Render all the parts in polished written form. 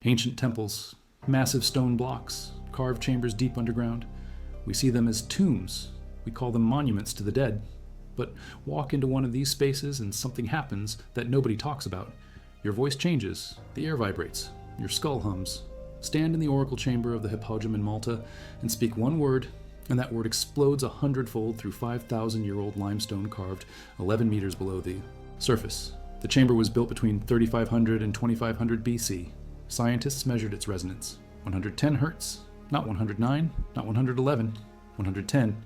Ancient temples, massive stone blocks, carved chambers deep underground. We see them as tombs. We call them monuments to the dead. But walk into one of these spaces and something happens that nobody talks about. Your voice changes, the air vibrates, your skull hums. Stand in the oracle chamber of the Hippodrome in Malta and speak one word, and that word explodes 100-fold through 5,000-year-old limestone carved 11 meters below the surface. The chamber was built between 3500 and 2500 BC. Scientists measured its resonance. 110 hertz, not 109, not 111, 110.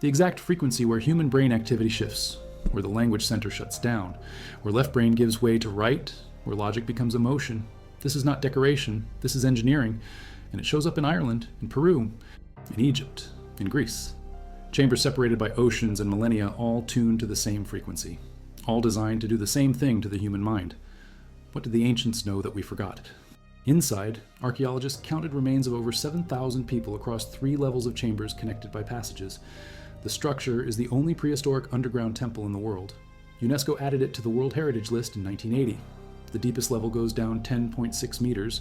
The exact frequency where human brain activity shifts, where the language center shuts down, where left brain gives way to right, where logic becomes emotion. This is not decoration, this is engineering, and it shows up in Ireland, in Peru, in Egypt, in Greece. Chambers separated by oceans and millennia, all tuned to the same frequency, all designed to do the same thing to the human mind. What did the ancients know that we forgot? Inside, archaeologists counted remains of over 7,000 people across 3 levels of chambers connected by passages. The structure is the only prehistoric underground temple in the world. UNESCO added it to the World Heritage List in 1980. The deepest level goes down 10.6 meters.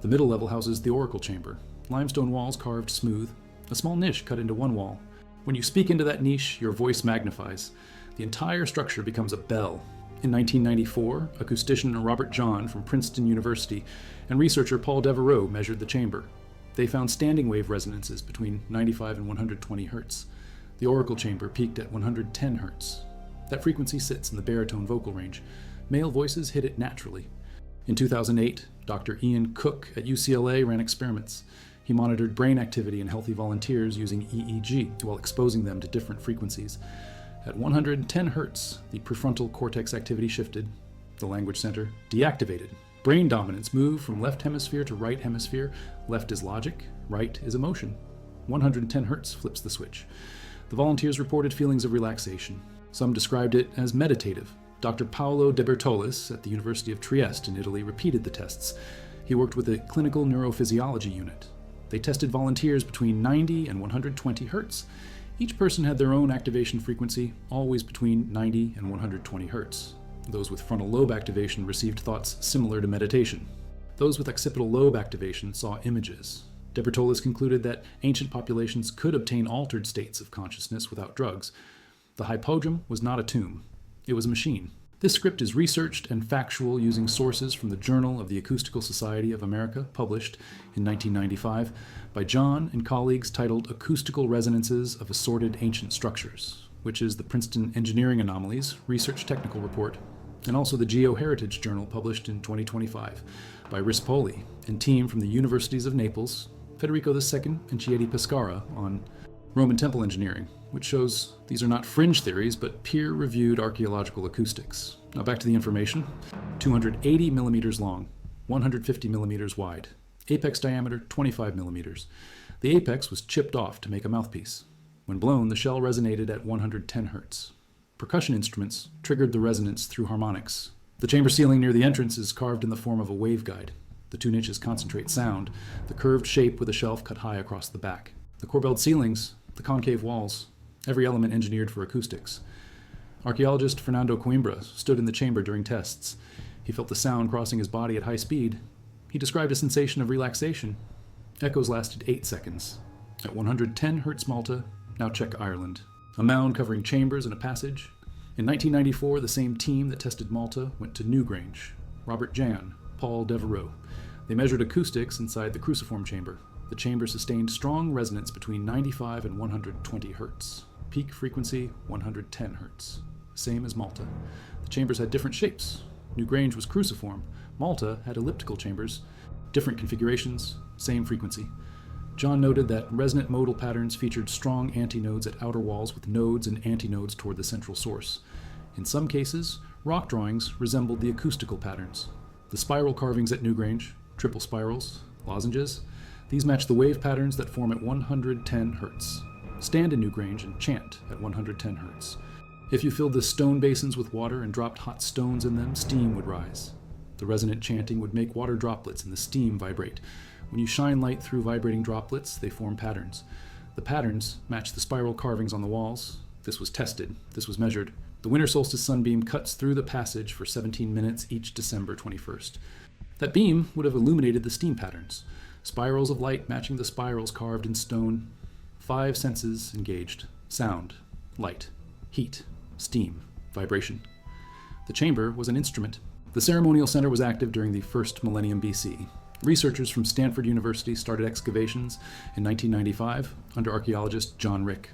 The middle level houses the oracle chamber. Limestone walls carved smooth. A small niche cut into one wall. When you speak into that niche, your voice magnifies. The entire structure becomes a bell. In 1994, acoustician Robert John from Princeton University and researcher Paul Devereaux measured the chamber. They found standing wave resonances between 95 and 120 hertz. The oracle chamber peaked at 110 hertz. That frequency sits in the baritone vocal range. Male voices hit it naturally. In 2008, Dr. Ian Cook at UCLA ran experiments. He monitored brain activity in healthy volunteers using EEG while exposing them to different frequencies. At 110 hertz, the prefrontal cortex activity shifted. The language center deactivated. Brain dominance moved from left hemisphere to right hemisphere. Left is logic, right is emotion. 110 hertz flips the switch. The volunteers reported feelings of relaxation. Some described it as meditative. Dr. Paolo De Bertolis at the University of Trieste in Italy repeated the tests. He worked with a clinical neurophysiology unit. They tested volunteers between 90 and 120 hertz. Each person had their own activation frequency, always between 90 and 120 hertz. Those with frontal lobe activation received thoughts similar to meditation. Those with occipital lobe activation saw images. De Bertolis concluded that ancient populations could obtain altered states of consciousness without drugs. The Hippodrome was not a tomb. It was a machine. This script is researched and factual using sources from the Journal of the Acoustical Society of America, published in 1995 by John and colleagues, titled Acoustical Resonances of Assorted Ancient Structures, which is the Princeton Engineering Anomalies Research Technical Report, and also the Geoheritage Journal, published in 2025 by Rispoli and team from the Universities of Naples, Federico II, and Chieti Pescara on Roman temple engineering, which shows these are not fringe theories, but peer-reviewed archaeological acoustics. Now back to the information. 280 millimeters long, 150 millimeters wide. Apex diameter 25 millimeters. The apex was chipped off to make a mouthpiece. When blown, the shell resonated at 110 hertz. Percussion instruments triggered the resonance through harmonics. The chamber ceiling near the entrance is carved in the form of a waveguide. The 2 niches concentrate sound, the curved shape with a shelf cut high across the back. The corbelled ceilings, the concave walls, every element engineered for acoustics. Archaeologist Fernando Coimbra stood in the chamber during tests. He felt the sound crossing his body at high speed. He described a sensation of relaxation. Echoes lasted 8 seconds. At 110 hertz Malta, now check Ireland. A mound covering chambers and a passage. In 1994, the same team that tested Malta went to Newgrange. Robert Jan, Paul Devereaux. They measured acoustics inside the cruciform chamber. The chamber sustained strong resonance between 95 and 120 hertz. Peak frequency 110 hertz. Same as Malta. The chambers had different shapes. Newgrange was cruciform. Malta had elliptical chambers. Different configurations, same frequency. John noted that resonant modal patterns featured strong antinodes at outer walls with nodes and antinodes toward the central source. In some cases, rock drawings resembled the acoustical patterns. The spiral carvings at Newgrange, triple spirals, lozenges, these match the wave patterns that form at 110 hertz. Stand in Newgrange and chant at 110 hertz. If you filled the stone basins with water and dropped hot stones in them, steam would rise. The resonant chanting would make water droplets and the steam vibrate. When you shine light through vibrating droplets, they form patterns. The patterns match the spiral carvings on the walls. This was tested. This was measured. The winter solstice sunbeam cuts through the passage for 17 minutes each December 21st. That beam would have illuminated the steam patterns, spirals of light matching the spirals carved in stone. 5 senses engaged: sound, light, heat, steam, vibration. The chamber was an instrument. The ceremonial center was active during the first millennium BC. Researchers from Stanford University started excavations in 1995 under archaeologist John Rick.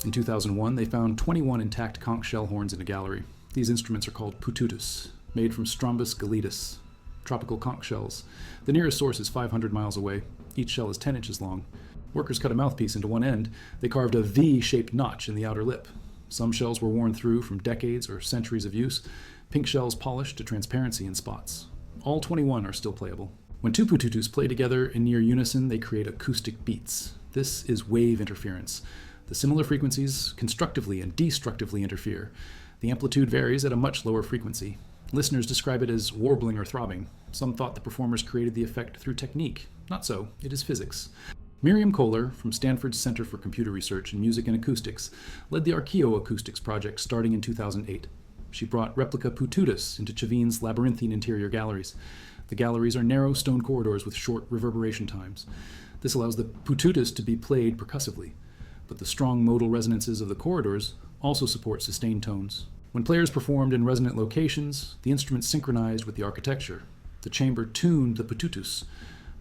In 2001, they found 21 intact conch shell horns in a gallery. These instruments are called pututus, made from Strombus galetus, tropical conch shells. The nearest source is 500 miles away. Each shell is 10 inches long. Workers cut a mouthpiece into one end. They carved a V-shaped notch in the outer lip. Some shells were worn through from decades or centuries of use. Pink shells polished to transparency in spots. All 21 are still playable. When 2 pututus play together in near unison, they create acoustic beats. This is wave interference. The similar frequencies constructively and destructively interfere. The amplitude varies at a much lower frequency. Listeners describe it as warbling or throbbing. Some thought the performers created the effect through technique. Not so, it is physics. Miriam Kohler, from Stanford's Center for Computer Research in Music and Acoustics, led the archaeoacoustics project starting in 2008. She brought replica pututus into Chavin's labyrinthine interior galleries. The galleries are narrow stone corridors with short reverberation times. This allows the pututus to be played percussively, but the strong modal resonances of the corridors also support sustained tones. When players performed in resonant locations, the instruments synchronized with the architecture. The chamber tuned the pututus.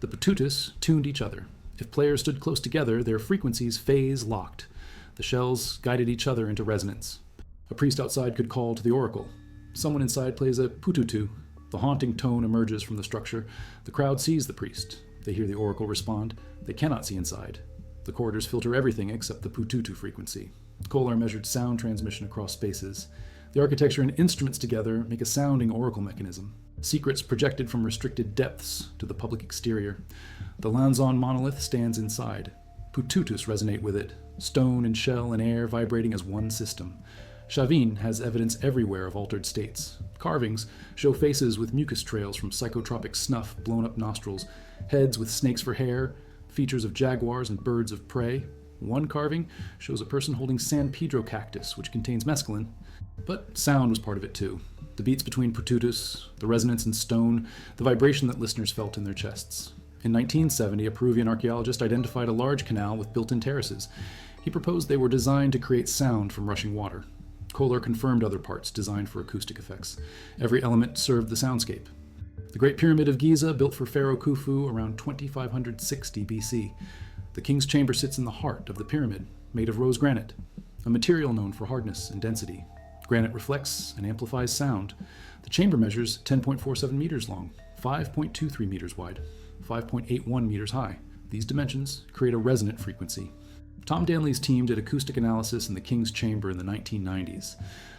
The pututus tuned each other. If players stood close together, their frequencies phase locked. The shells guided each other into resonance. A priest outside could call to the oracle. Someone inside plays a pututu. The haunting tone emerges from the structure. The crowd sees the priest. They hear the oracle respond. They cannot see inside. The corridors filter everything except the pututu frequency. Kohler measured sound transmission across spaces. The architecture and instruments together make a sounding oracle mechanism. Secrets projected from restricted depths to the public exterior. The Lanzon monolith stands inside. Pututus resonate with it, stone and shell and air vibrating as one system. Chavin has evidence everywhere of altered states. Carvings show faces with mucus trails from psychotropic snuff, blown up nostrils, heads with snakes for hair, features of jaguars and birds of prey. One carving shows a person holding San Pedro cactus, which contains mescaline. But sound was part of it too. The beats between pututus, the resonance in stone, the vibration that listeners felt in their chests. In 1970, a Peruvian archaeologist identified a large canal with built-in terraces. He proposed they were designed to create sound from rushing water. Kohler confirmed other parts designed for acoustic effects. Every element served the soundscape. The Great Pyramid of Giza, built for Pharaoh Khufu around 2560 BC. The king's chamber sits in the heart of the pyramid, made of rose granite, a material known for hardness and density. Granite reflects and amplifies sound. The chamber measures 10.47 meters long, 5.23 meters wide, 5.81 meters high. These dimensions create a resonant frequency. Tom Danley's team did acoustic analysis in the King's Chamber in the 1990s.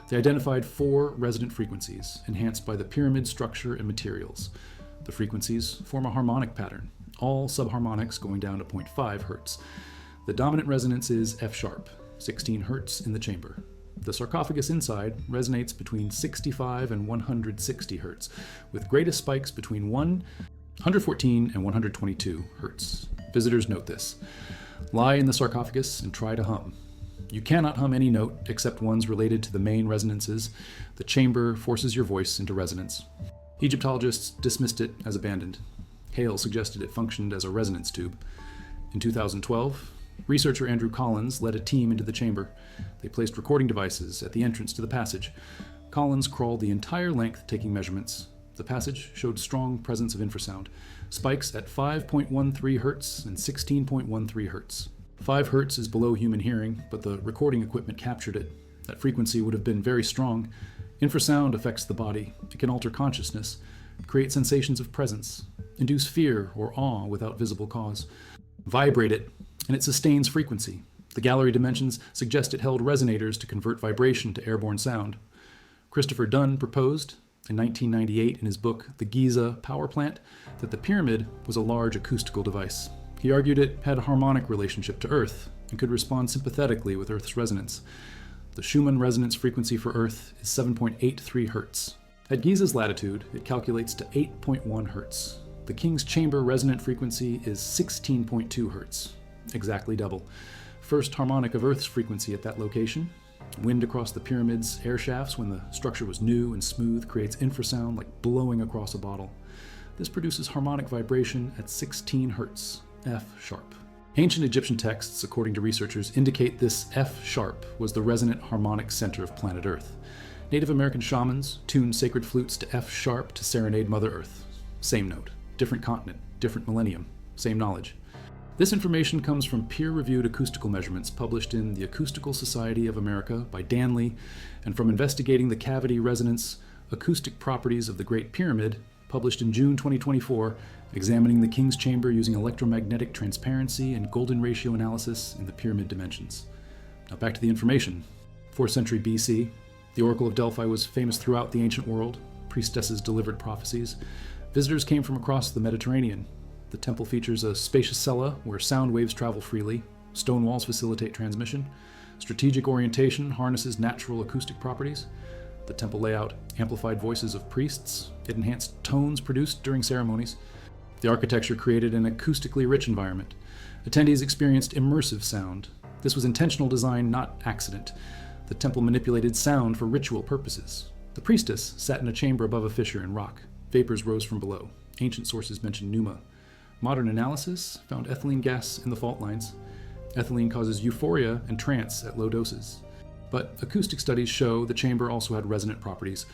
They identified 4 resonant frequencies, enhanced by the pyramid structure and materials. The frequencies form a harmonic pattern, all subharmonics going down to 0.5 hertz. The dominant resonance is F sharp, 16 hertz in the chamber. The sarcophagus inside resonates between 65 and 160 hertz, with greatest spikes between 114 and 122 hertz. Visitors note this. Lie in the sarcophagus and try to hum. You cannot hum any note except ones related to the main resonances. The chamber forces your voice into resonance. Egyptologists dismissed it as abandoned. Hale suggested it functioned as a resonance tube. In 2012, researcher Andrew Collins led a team into the chamber. They placed recording devices at the entrance to the passage. Collins crawled the entire length, taking measurements. The passage showed strong presence of infrasound, spikes at 5.13 hertz and 16.13 hertz. 5 hertz is below human hearing, but the recording equipment captured it. That frequency would have been very strong. Infrasound affects the body. It can alter consciousness, create sensations of presence, induce fear or awe without visible cause. Vibrate it, and it sustains frequency. The gallery dimensions suggest it held resonators to convert vibration to airborne sound. Christopher Dunn proposed, in 1998 in his book The Giza Power Plant, that the pyramid was a large acoustical device. He argued it had a harmonic relationship to Earth and could respond sympathetically with Earth's resonance. The Schumann resonance frequency for Earth is 7.83 hertz. At Giza's latitude, it calculates to 8.1 hertz. The King's Chamber resonant frequency is 16.2 hertz, exactly double. First harmonic of Earth's frequency at that location. Wind across the pyramid's air shafts when the structure was new and smooth creates infrasound like blowing across a bottle. This produces harmonic vibration at 16 Hz, F sharp. Ancient Egyptian texts, according to researchers, indicate this F sharp was the resonant harmonic center of planet Earth. Native American shamans tuned sacred flutes to F sharp to serenade Mother Earth. Same note, different continent, different millennium, same knowledge. This information comes from peer-reviewed acoustical measurements published in the Acoustical Society of America by Dan Lee, and from investigating the cavity resonance acoustic properties of the Great Pyramid, published in June 2024, examining the King's Chamber using electromagnetic transparency and golden ratio analysis in the pyramid dimensions. Now back to the information. 4th century BC, the Oracle of Delphi was famous throughout the ancient world. Priestesses delivered prophecies. Visitors came from across the Mediterranean. The temple features a spacious cella where sound waves travel freely. Stone walls facilitate transmission. Strategic orientation harnesses natural acoustic properties. The temple layout amplified voices of priests. It enhanced tones produced during ceremonies. The architecture created an acoustically rich environment. Attendees experienced immersive sound. This was intentional design, not accident. The temple manipulated sound for ritual purposes. The priestess sat in a chamber above a fissure in rock. Vapors rose from below. Ancient sources mention pneuma. Modern analysis found ethylene gas in the fault lines. Ethylene causes euphoria and trance at low doses. But acoustic studies show the chamber also had resonant properties: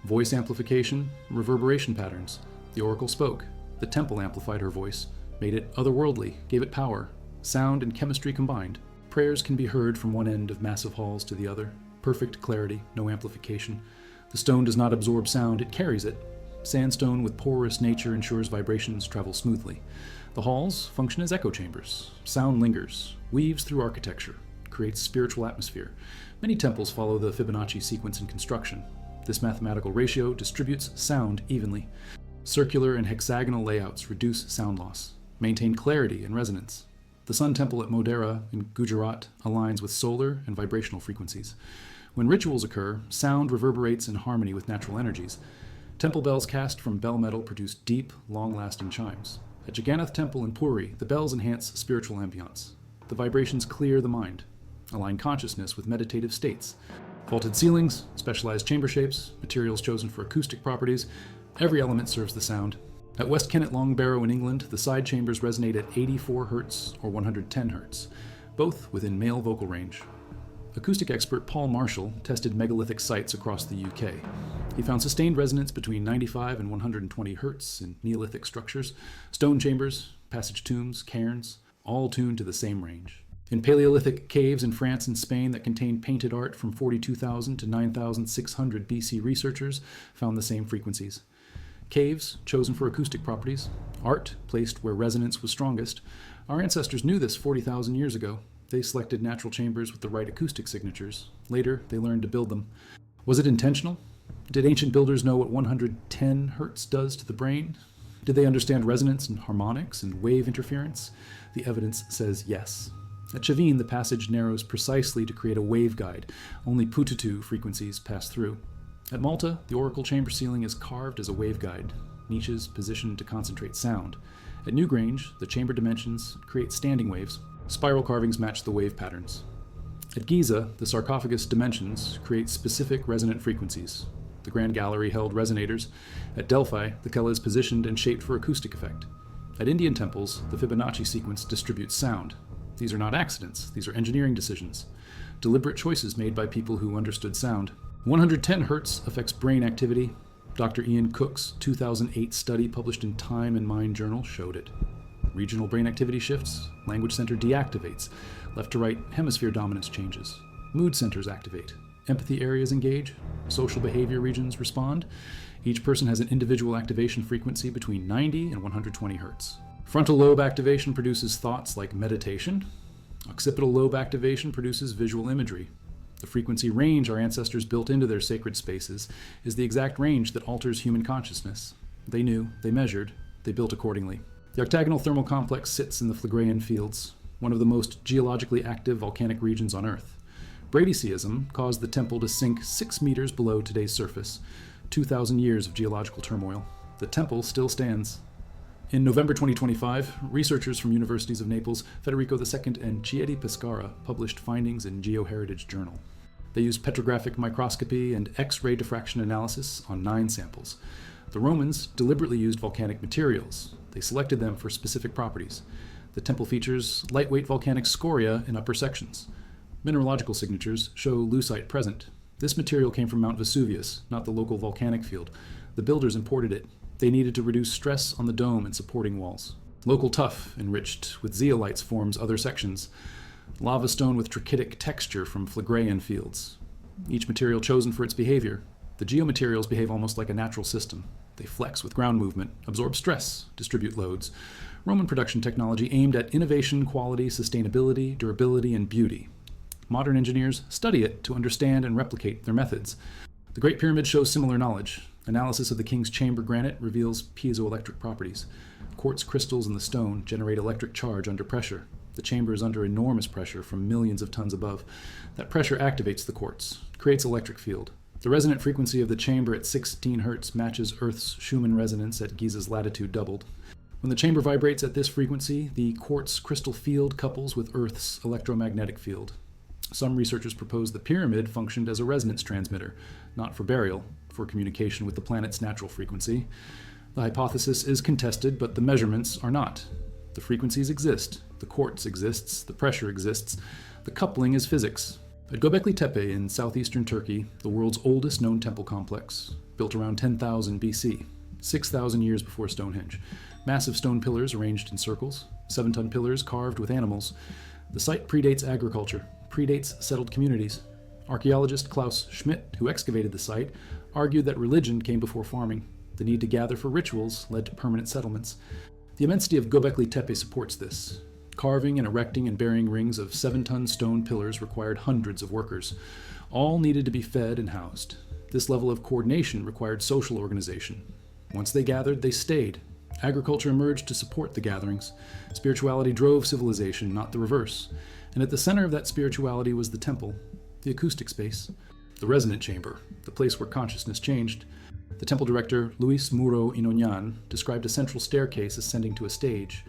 voice amplification, reverberation patterns. The oracle spoke. The temple amplified her voice, made it otherworldly, gave it power. Sound and chemistry combined. Prayers can be heard from one end of massive halls to the other. Perfect clarity, no amplification. The stone does not absorb sound, it carries it. Sandstone with porous nature ensures vibrations travel smoothly. The halls function as echo chambers. Sound lingers, weaves through architecture, creates spiritual atmosphere. Many temples follow the Fibonacci sequence in construction. This mathematical ratio distributes sound evenly. Circular and hexagonal layouts reduce sound loss, maintain clarity and resonance. The Sun Temple at Modhera in Gujarat aligns with solar and vibrational frequencies. When rituals occur, sound reverberates in harmony with natural energies. Temple bells cast from bell metal produce deep, long-lasting chimes. At Jagannath Temple in Puri, the bells enhance spiritual ambiance. The vibrations clear the mind, align consciousness with meditative states. Vaulted ceilings, specialized chamber shapes, materials chosen for acoustic properties, every element serves the sound. At West Kennet Long Barrow in England, the side chambers resonate at 84 Hz or 110 Hz, both within male vocal range. Acoustic expert Paul Marshall tested megalithic sites across the UK. He found sustained resonance between 95 and 120 Hz in Neolithic structures, stone chambers, passage tombs, cairns, all tuned to the same range. In Paleolithic caves in France and Spain that contained painted art from 42,000 to 9,600 BC, researchers found the same frequencies. Caves chosen for acoustic properties, art placed where resonance was strongest. Our ancestors knew this 40,000 years ago. They selected natural chambers with the right acoustic signatures. Later, they learned to build them. Was it intentional? Did ancient builders know what 110 Hz does to the brain? Did they understand resonance and harmonics and wave interference? The evidence says yes. At Chavin, the passage narrows precisely to create a waveguide. Only Pututu frequencies pass through. At Malta, the oracle chamber ceiling is carved as a waveguide, niches positioned to concentrate sound. At Newgrange, the chamber dimensions create standing waves. Spiral carvings match the wave patterns. At Giza, the sarcophagus dimensions create specific resonant frequencies. The Grand Gallery held resonators. At Delphi, the Kella is positioned and shaped for acoustic effect. At Indian temples, the Fibonacci sequence distributes sound. These are not accidents, these are engineering decisions. Deliberate choices made by people who understood sound. 110 Hz affects brain activity. Dr. Ian Cook's 2008 study published in Time and Mind Journal showed it. Regional brain activity shifts, language center deactivates, left to right hemisphere dominance changes, mood centers activate, empathy areas engage, social behavior regions respond. Each person has an individual activation frequency between 90 and 120 Hz. Frontal lobe activation produces thoughts like meditation. Occipital lobe activation produces visual imagery. The frequency range our ancestors built into their sacred spaces is the exact range that alters human consciousness. They knew, they measured, they built accordingly. The octagonal thermal complex sits in the Phlegraean Fields, one of the most geologically active volcanic regions on Earth. Bradyseism caused the temple to sink 6 meters below today's surface, 2,000 years of geological turmoil. The temple still stands. In November 2025, researchers from universities of Naples, Federico II, and Chieti Pescara published findings in GeoHeritage Journal. They used petrographic microscopy and X-ray diffraction analysis on 9 samples. The Romans deliberately used volcanic materials. They selected them for specific properties. The temple features lightweight volcanic scoria in upper sections. Mineralogical signatures show lucite present. This material came from Mount Vesuvius, not the local volcanic field. The builders imported it. They needed to reduce stress on the dome and supporting walls. Local tuff, enriched with zeolites, forms other sections. Lava stone with trachytic texture from Phlegraean fields. Each material chosen for its behavior. The geomaterials behave almost like a natural system. They flex with ground movement, absorb stress, distribute loads. Roman production technology aimed at innovation, quality, sustainability, durability, and beauty. Modern engineers study it to understand and replicate their methods. The Great Pyramid shows similar knowledge. Analysis of the King's Chamber granite reveals piezoelectric properties. Quartz crystals in the stone generate electric charge under pressure. The chamber is under enormous pressure from millions of tons above. That pressure activates the quartz, creates electric field. The resonant frequency of the chamber at 16 Hz matches Earth's Schumann resonance at Giza's latitude doubled. When the chamber vibrates at this frequency, the quartz crystal field couples with Earth's electromagnetic field. Some researchers propose the pyramid functioned as a resonance transmitter, not for burial, for communication with the planet's natural frequency. The hypothesis is contested, but the measurements are not. The frequencies exist, the quartz exists, the pressure exists, the coupling is physics. At Göbekli Tepe in southeastern Turkey, the world's oldest known temple complex, built around 10,000 BC, 6,000 years before Stonehenge. Massive stone pillars arranged in circles, 7-ton pillars carved with animals. The site predates agriculture, predates settled communities. Archaeologist Klaus Schmidt, who excavated the site, argued that religion came before farming. The need to gather for rituals led to permanent settlements. The immensity of Göbekli Tepe supports this. Carving and erecting and burying rings of 7-ton stone pillars required hundreds of workers. All needed to be fed and housed. This level of coordination required social organization. Once they gathered, they stayed. Agriculture emerged to support the gatherings. Spirituality drove civilization, not the reverse. And at the center of that spirituality was the temple, the acoustic space, the resonant chamber, the place where consciousness changed. The temple director, Luis Muro Inonyan, described a central staircase ascending to a stage.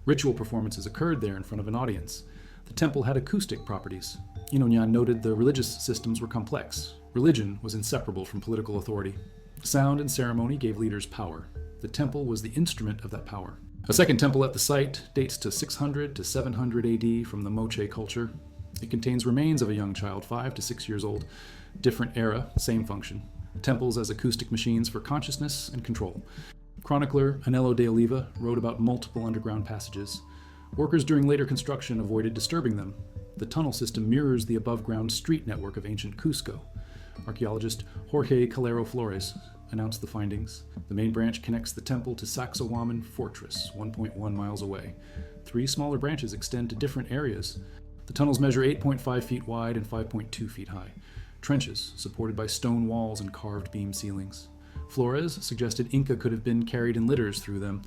Ritual performances occurred there in front of an audience. The temple had acoustic properties. Inonyan noted the religious systems were complex. Religion was inseparable from political authority. Sound and ceremony gave leaders power. The temple was the instrument of that power. A second temple at the site dates to 600 to 700 AD from the Moche culture. It contains remains of a young child, 5 to 6 years old. Different era, same function. Temples as acoustic machines for consciousness and control. Chronicler Anello de Oliva wrote about multiple underground passages. Workers during later construction avoided disturbing them. The tunnel system mirrors the above-ground street network of ancient Cusco. Archaeologist Jorge Calero Flores announced the findings. The main branch connects the temple to Sacsayhuaman Fortress, 1.1 miles away. 3 smaller branches extend to different areas. The tunnels measure 8.5 feet wide and 5.2 feet high. Trenches supported by stone walls and carved beam ceilings. Flores suggested Inca could have been carried in litters through them.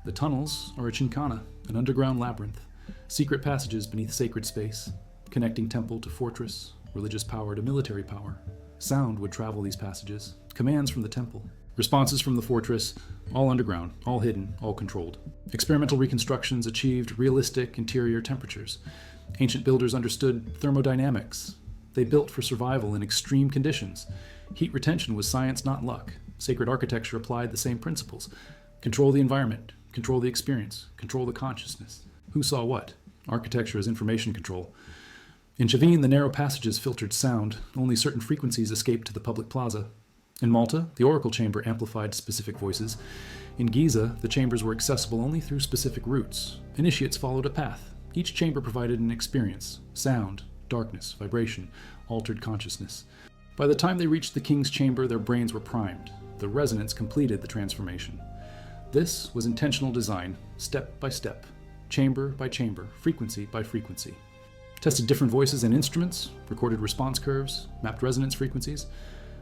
The tunnels are a chincana, an underground labyrinth. Secret passages beneath sacred space, connecting temple to fortress, religious power to military power. Sound would travel these passages, commands from the temple. Responses from the fortress, all underground, all hidden, all controlled. Experimental reconstructions achieved realistic interior temperatures. Ancient builders understood thermodynamics. They built for survival in extreme conditions. Heat retention was science, not luck. Sacred architecture applied the same principles. Control the environment, control the experience, control the consciousness. Who saw what? Architecture is information control. In Chavin, the narrow passages filtered sound. Only certain frequencies escaped to the public plaza. In Malta, the oracle chamber amplified specific voices. In Giza, the chambers were accessible only through specific routes. Initiates followed a path. Each chamber provided an experience. Sound, darkness, vibration, altered consciousness. By the time they reached the king's chamber, their brains were primed. The resonance completed the transformation. This was intentional design, step by step, chamber by chamber, frequency by frequency. Tested different voices and instruments, recorded response curves, mapped resonance frequencies.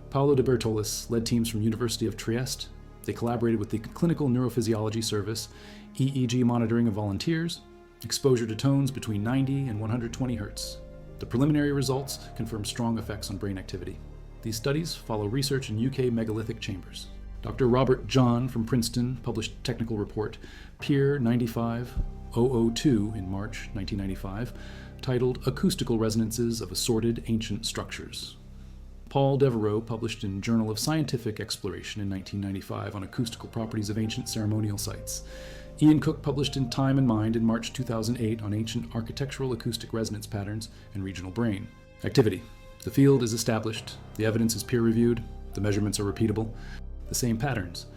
Paolo de Bertolis led teams from University of Trieste. They collaborated with the Clinical Neurophysiology Service, EEG monitoring of volunteers, exposure to tones between 90 and 120 Hz. The preliminary results confirm strong effects on brain activity. These studies follow research in UK megalithic chambers. Dr. Robert John from Princeton published technical report Peer 95002 in March 1995, titled Acoustical Resonances of Assorted Ancient Structures. Paul Devereaux published in Journal of Scientific Exploration in 1995 on acoustical properties of ancient ceremonial sites. Ian Cook published in Time and Mind in March 2008 on ancient architectural acoustic resonance patterns and regional brain. Activity. The field is established, the evidence is peer-reviewed, the measurements are repeatable. The same patterns.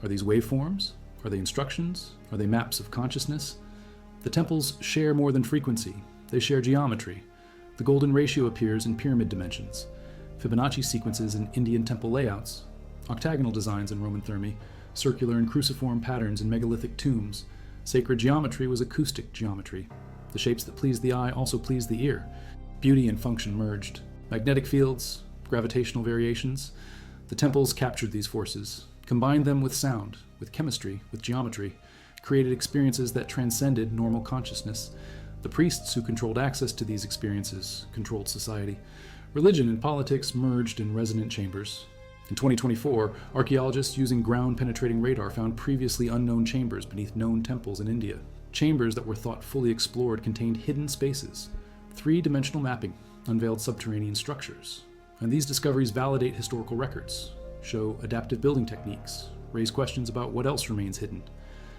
Are these waveforms? Are they instructions? Are they maps of consciousness? The temples share more than frequency. They share geometry. The golden ratio appears in pyramid dimensions, Fibonacci sequences in Indian temple layouts, octagonal designs in Roman thermi, circular and cruciform patterns in megalithic tombs. Sacred geometry was acoustic geometry. The shapes that pleased the eye also pleased the ear. Beauty and function merged. Magnetic fields, gravitational variations. The temples captured these forces, combined them with sound, with chemistry, with geometry, created experiences that transcended normal consciousness. The priests who controlled access to these experiences controlled society. Religion and politics merged in resonant chambers. In 2024, archaeologists using ground-penetrating radar found previously unknown chambers beneath known temples in India. Chambers that were thought fully explored contained hidden spaces. Three-dimensional mapping unveiled subterranean structures. And these discoveries validate historical records, show adaptive building techniques, raise questions about what else remains hidden.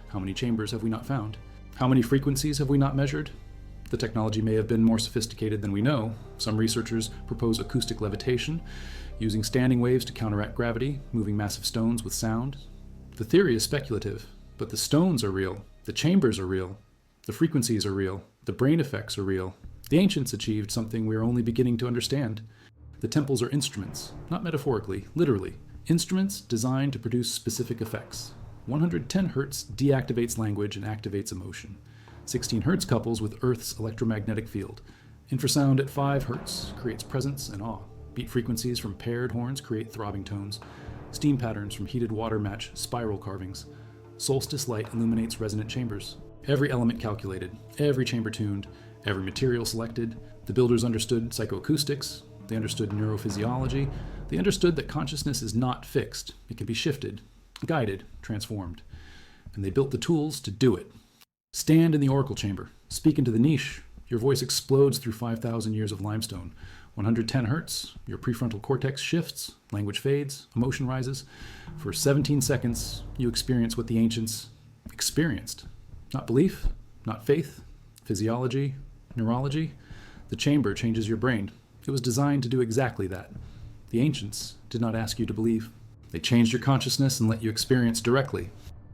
How many chambers have we not found? How many frequencies have we not measured? The technology may have been more sophisticated than we know. Some researchers propose acoustic levitation, using standing waves to counteract gravity, moving massive stones with sound. The theory is speculative, but the stones are real, the chambers are real, the frequencies are real, the brain effects are real. The ancients achieved something we are only beginning to understand. The temples are instruments, not metaphorically, literally. Instruments designed to produce specific effects. 110 Hz deactivates language and activates emotion. 16 Hz couples with Earth's electromagnetic field. Infrasound at 5 Hz creates presence and awe. Beat frequencies from paired horns create throbbing tones. Steam patterns from heated water match spiral carvings. Solstice light illuminates resonant chambers. Every element calculated, every chamber tuned, every material selected. The builders understood psychoacoustics. They understood neurophysiology. They understood that consciousness is not fixed. It can be shifted, guided, transformed. And they built the tools to do it. Stand in the oracle chamber. Speak into the niche. Your voice explodes through 5,000 years of limestone. 110 Hz, your prefrontal cortex shifts, language fades, emotion rises. For 17 seconds, you experience what the ancients experienced. Not belief, not faith, physiology, neurology. The chamber changes your brain. It was designed to do exactly that. The ancients did not ask you to believe. They changed your consciousness and let you experience directly.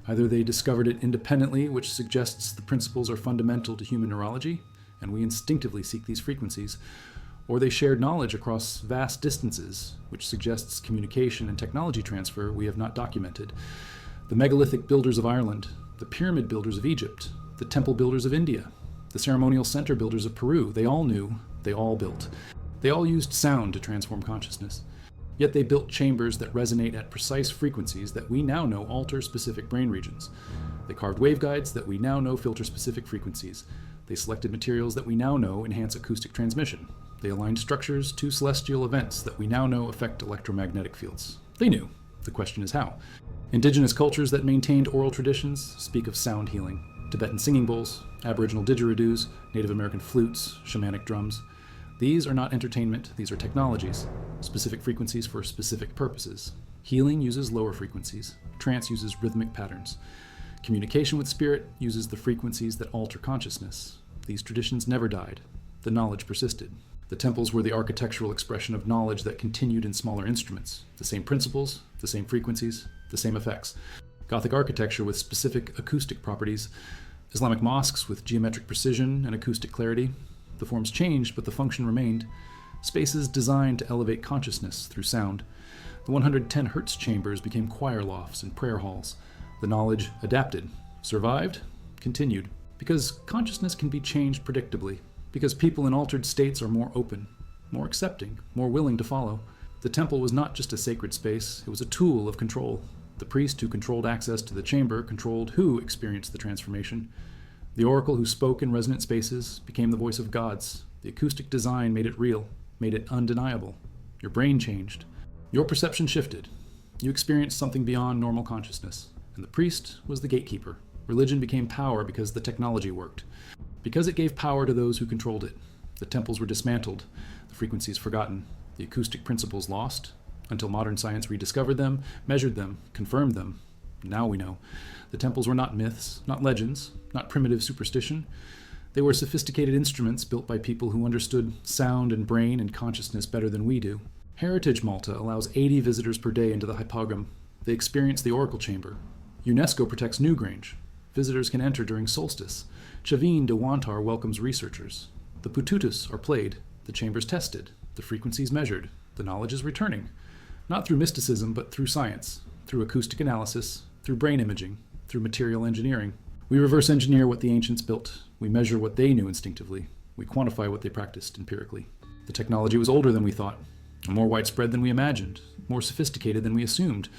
Either they discovered it independently, which suggests the principles are fundamental to human neurology, and we instinctively seek these frequencies, or they shared knowledge across vast distances, which suggests communication and technology transfer we have not documented. The megalithic builders of Ireland, the pyramid builders of Egypt, the temple builders of India, the ceremonial center builders of Peru, they all knew, they all built. They all used sound to transform consciousness. Yet they built chambers that resonate at precise frequencies that we now know alter specific brain regions. They carved waveguides that we now know filter specific frequencies. They selected materials that we now know enhance acoustic transmission. They aligned structures to celestial events that we now know affect electromagnetic fields. They knew. The question is how. Indigenous cultures that maintained oral traditions speak of sound healing. Tibetan singing bowls, Aboriginal didgeridoos, Native American flutes, shamanic drums. These are not entertainment, these are technologies, specific frequencies for specific purposes. Healing uses lower frequencies. Trance uses rhythmic patterns. Communication with spirit uses the frequencies that alter consciousness. These traditions never died. The knowledge persisted. The temples were the architectural expression of knowledge that continued in smaller instruments. The same principles, the same frequencies, the same effects. Gothic architecture with specific acoustic properties. Islamic mosques with geometric precision and acoustic clarity. The forms changed, but the function remained. Spaces designed to elevate consciousness through sound. The 110 Hz chambers became choir lofts and prayer halls. The knowledge adapted, survived, continued. Because consciousness can be changed predictably. Because people in altered states are more open, more accepting, more willing to follow. The temple was not just a sacred space, it was a tool of control. The priest who controlled access to the chamber controlled who experienced the transformation. The oracle who spoke in resonant spaces became the voice of gods. The acoustic design made it real, made it undeniable. Your brain changed. Your perception shifted. You experienced something beyond normal consciousness. And the priest was the gatekeeper. Religion became power because the technology worked. Because it gave power to those who controlled it. The temples were dismantled, the frequencies forgotten. the acoustic principles lost, until modern science rediscovered them, measured them, confirmed them. Now we know. The temples were not myths, not legends, not primitive superstition. They were sophisticated instruments built by people who understood sound and brain and consciousness better than we do. Heritage Malta allows 80 visitors per day into the hypogam. They experience the oracle chamber. UNESCO protects Newgrange. Visitors can enter during solstice. Chavin de Wantar welcomes researchers. The pututus are played, the chambers tested, the frequencies measured, the knowledge is returning. Not through mysticism, but through science, through acoustic analysis, through brain imaging, through material engineering. We reverse engineer what the ancients built. We measure what they knew instinctively. We quantify what they practiced empirically. The technology was older than we thought, more widespread than we imagined, more sophisticated than we assumed.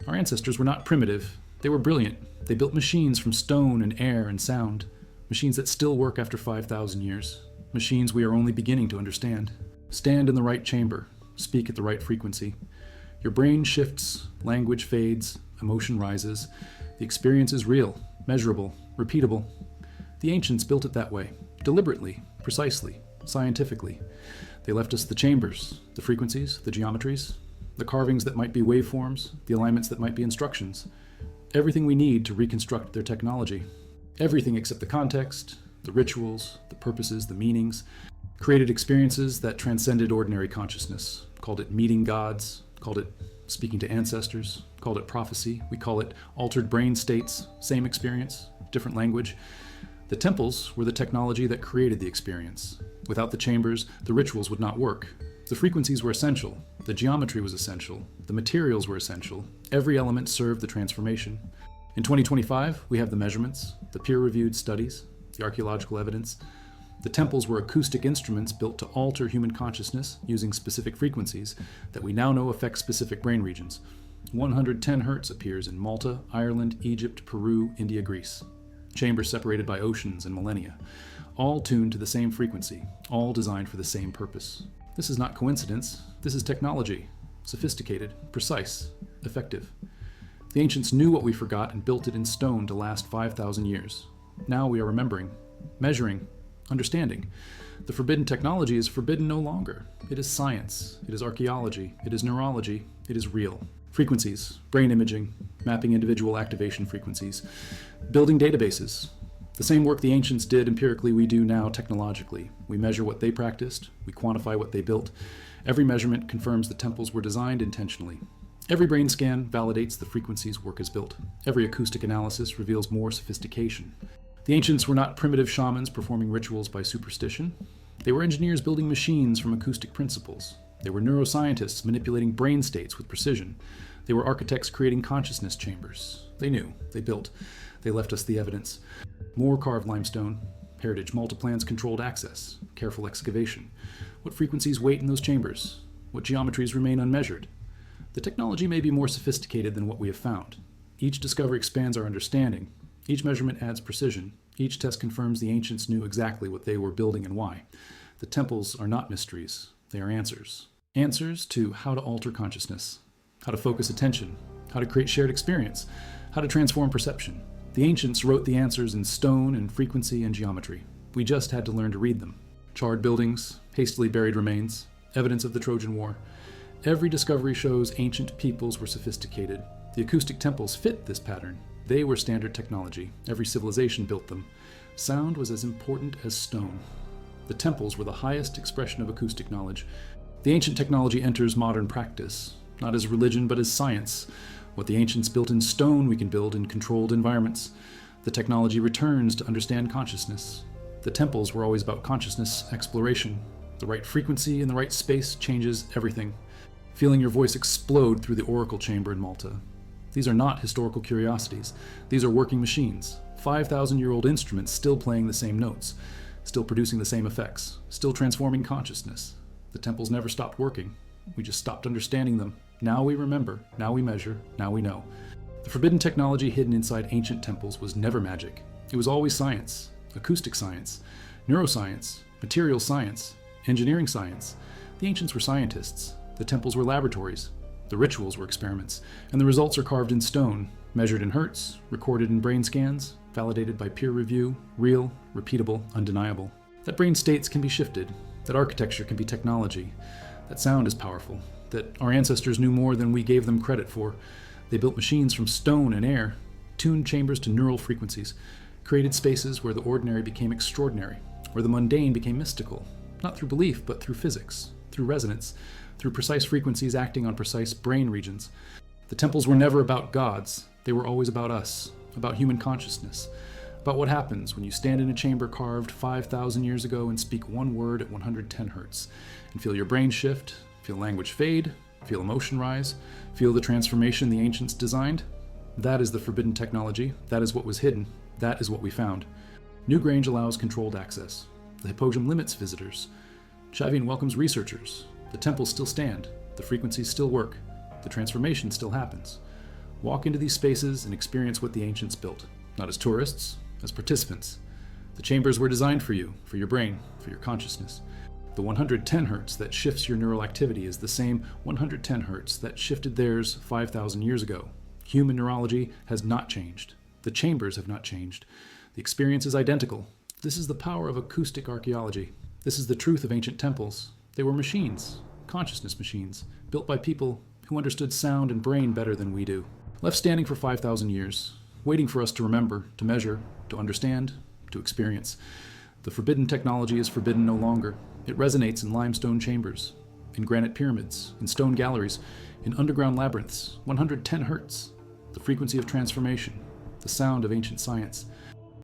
Our ancestors were not primitive. They were brilliant. They built machines from stone and air and sound, machines that still work after 5,000 years, machines we are only beginning to understand. Stand in the right chamber, speak at the right frequency. Your brain shifts, language fades, emotion rises. The experience is real, measurable, repeatable. The ancients built it that way, deliberately, precisely, scientifically. They left us the chambers, the frequencies, the geometries, the carvings that might be waveforms, the alignments that might be instructions. Everything we need to reconstruct their technology. Everything except the context, the rituals, the purposes, the meanings. Created experiences that transcended ordinary consciousness. Called it meeting gods, called it speaking to ancestors, called it prophecy. We call it altered brain states, same experience, different language. The temples were the technology that created the experience. Without the chambers, the rituals would not work. The frequencies were essential. The geometry was essential. The materials were essential. Every element served the transformation. In 2025, we have the measurements, the peer-reviewed studies, the archaeological evidence. The temples were acoustic instruments built to alter human consciousness using specific frequencies that we now know affect specific brain regions. 110 Hz appears in Malta, Ireland, Egypt, Peru, India, Greece. Chambers separated by oceans and millennia, all tuned to the same frequency, all designed for the same purpose. This is not coincidence. This is technology. Sophisticated, precise, effective. The ancients knew what we forgot and built it in stone to last 5,000 years. Now we are remembering, measuring, understanding. The forbidden technology is forbidden no longer. It is science. It is archaeology. It is neurology. It is real. Frequencies, brain imaging, mapping individual activation frequencies, building databases. The same work the ancients did empirically we do now technologically. We measure what they practiced, we quantify what they built. Every measurement confirms the temples were designed intentionally. Every brain scan validates the frequencies work is built. Every acoustic analysis reveals more sophistication. The ancients were not primitive shamans performing rituals by superstition. They were engineers building machines from acoustic principles. They were neuroscientists manipulating brain states with precision. They were architects creating consciousness chambers. They knew, they built, they left us the evidence. More carved limestone, Heritage Malta plans controlled access, careful excavation. What frequencies wait in those chambers? What geometries remain unmeasured? The technology may be more sophisticated than what we have found. Each discovery expands our understanding. Each measurement adds precision. Each test confirms the ancients knew exactly what they were building and why. The temples are not mysteries. They are answers. Answers to how to alter consciousness, how to focus attention, how to create shared experience, how to transform perception. The ancients wrote the answers in stone and frequency and geometry. We just had to learn to read them. Charred buildings, hastily buried remains, evidence of the Trojan War. Every discovery shows ancient peoples were sophisticated. The acoustic temples fit this pattern. They were standard technology. Every civilization built them. Sound was as important as stone. The temples were the highest expression of acoustic knowledge. The ancient technology enters modern practice, not as religion but as science. What the ancients built in stone we can build in controlled environments. The technology returns to understand consciousness. The temples were always about consciousness exploration. The right frequency in the right space changes everything. Feeling your voice explode through the oracle chamber in Malta. These are not historical curiosities. These are working machines. 5,000-year-old instruments still playing the same notes, still producing the same effects, still transforming consciousness. The temples never stopped working. We just stopped understanding them. Now we remember, now we measure, now we know. The forbidden technology hidden inside ancient temples was never magic. It was always science, acoustic science, neuroscience, material science, engineering science. The ancients were scientists. The temples were laboratories. The rituals were experiments. And the results are carved in stone, measured in hertz, recorded in brain scans, validated by peer review, real, repeatable, undeniable. That brain states can be shifted. That architecture can be technology. That sound is powerful, that our ancestors knew more than we gave them credit for. They built machines from stone and air, tuned chambers to neural frequencies, created spaces where the ordinary became extraordinary, where the mundane became mystical, not through belief, but through physics, through resonance, through precise frequencies acting on precise brain regions. The temples were never about gods. They were always about us, about human consciousness, about what happens when you stand in a chamber carved 5,000 years ago and speak one word at 110 hertz, and feel your brain shift, feel language fade, feel emotion rise, feel the transformation the ancients designed. That is the forbidden technology. That is what was hidden. That is what we found. Newgrange allows controlled access. The Hippogrium limits visitors. Shavian welcomes researchers. The temples still stand. The frequencies still work. The transformation still happens. Walk into these spaces and experience what the ancients built, not as tourists, as participants. The chambers were designed for you, for your brain, for your consciousness. The 110 hertz that shifts your neural activity is the same 110 hertz that shifted theirs 5,000 years ago. Human neurology has not changed. The chambers have not changed. The experience is identical. This is the power of acoustic archaeology. This is the truth of ancient temples. They were machines, consciousness machines, built by people who understood sound and brain better than we do. Left standing for 5,000 years, waiting for us to remember, to measure, to understand, to experience. The forbidden technology is forbidden no longer. It resonates in limestone chambers, in granite pyramids, in stone galleries, in underground labyrinths, 110 hertz, the frequency of transformation, the sound of ancient science.